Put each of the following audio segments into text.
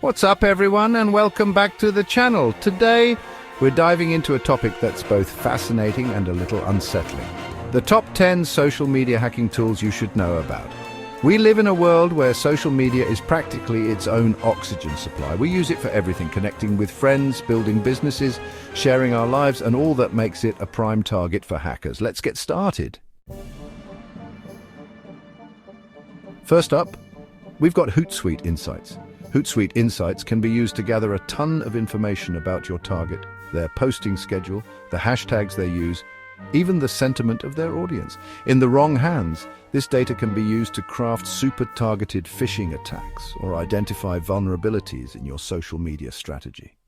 What's up everyone, and welcome back to the channel. Today we're diving into a topic that's both fascinating and a little unsettling. The top 10 social media hacking tools you should know about. We live in a world where social media is practically its own oxygen supply. We use it for everything, connecting with friends, building businesses, sharing our lives, and all that makes it a prime target for hackers. Let's get started. First up, we've got HootSuite Insights. HootSuite Insights can be used to gather a ton of information about your target, their posting schedule, the hashtags they use, even the sentiment of their audience. In the wrong hands, this data can be used to craft super-targeted phishing attacks or identify vulnerabilities in your social media strategy.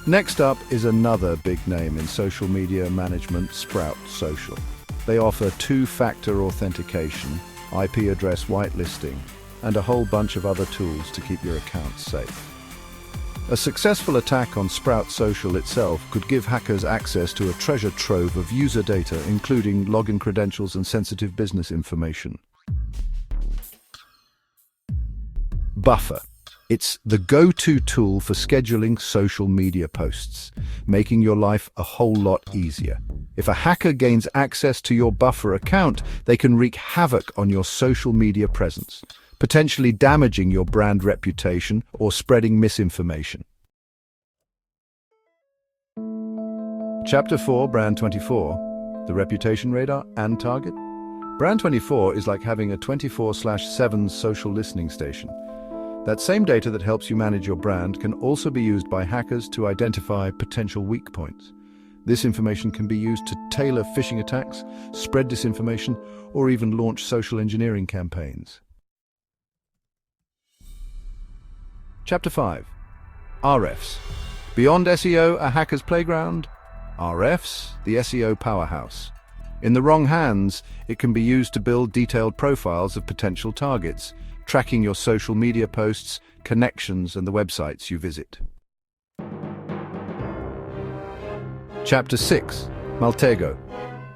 Next up is another big name in social media management, Sprout Social. They offer two-factor authentication, IP address whitelisting, and a whole bunch of other tools to keep your accounts safe. A successful attack on Sprout Social itself could give hackers access to a treasure trove of user data, including login credentials and sensitive business information. Buffer. It's the go-to tool for scheduling social media posts, making your life a whole lot easier. If a hacker gains access to your Buffer account, they can wreak havoc on your social media presence, potentially damaging your brand reputation or spreading misinformation. Chapter 4, Brand 24, the reputation radar and target. Brand 24 is like having a 24/7 social listening station. That same data that helps you manage your brand can also be used by hackers to identify potential weak points. This information can be used to tailor phishing attacks, spread disinformation, or even launch social engineering campaigns. Chapter 5. RFs. Beyond SEO, a hacker's playground? RFs, the SEO powerhouse. In the wrong hands, it can be used to build detailed profiles of potential targets, tracking your social media posts, connections, and the websites you visit. Chapter 6. Maltego.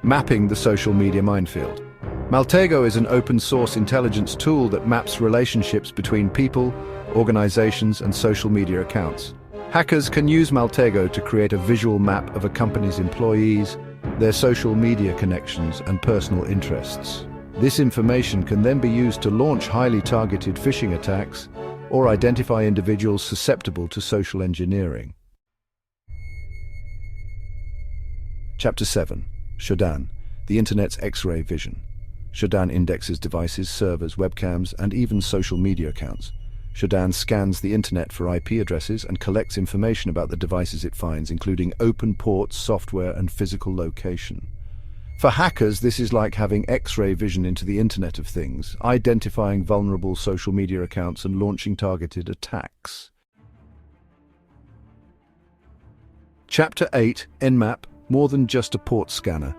Mapping the social media minefield. Maltego is an open-source intelligence tool that maps relationships between people, organizations, and social media accounts. Hackers can use Maltego to create a visual map of a company's employees, their social media connections, and personal interests. This information can then be used to launch highly targeted phishing attacks or identify individuals susceptible to social engineering. Chapter 7. Shodan, the Internet's X-ray vision. Shodan indexes devices, servers, webcams, and even social media accounts. Shodan scans the Internet for IP addresses and collects information about the devices it finds, including open ports, software, and physical location. For hackers, this is like having X-ray vision into the Internet of Things, identifying vulnerable social media accounts and launching targeted attacks. Chapter 8. Nmap, more than just a port scanner.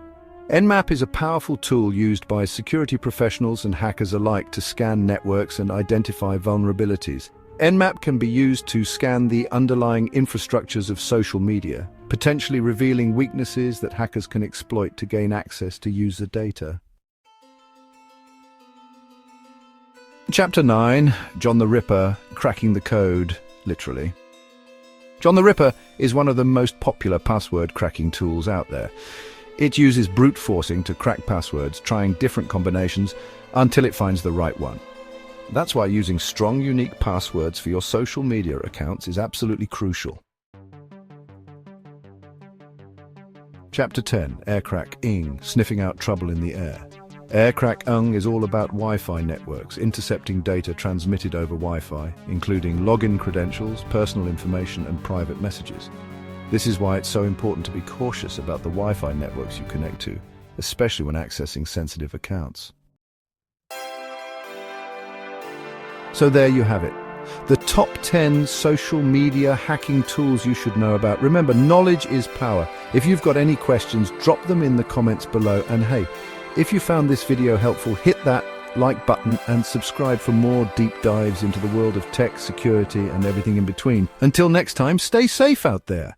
Nmap is a powerful tool used by security professionals and hackers alike to scan networks and identify vulnerabilities. Nmap can be used to scan the underlying infrastructures of social media, potentially revealing weaknesses that hackers can exploit to gain access to user data. Chapter 9. John the Ripper, cracking the code, literally. John the Ripper is one of the most popular password cracking tools out there. It uses brute forcing to crack passwords, trying different combinations until it finds the right one. That's why using strong, unique passwords for your social media accounts is absolutely crucial. Chapter 10. Aircrack Ing, sniffing out trouble in the air. Aircrack Ing is all about Wi-Fi networks, intercepting data transmitted over Wi-Fi, including login credentials, personal information, and private messages. This is why it's so important to be cautious about the Wi-Fi networks you connect to, especially when accessing sensitive accounts. So there you have it. The top 10 social media hacking tools you should know about. Remember, knowledge is power. If you've got any questions, drop them in the comments below. And hey, if you found this video helpful, hit that like button and subscribe for more deep dives into the world of tech, security, and everything in between. Until next time, stay safe out there.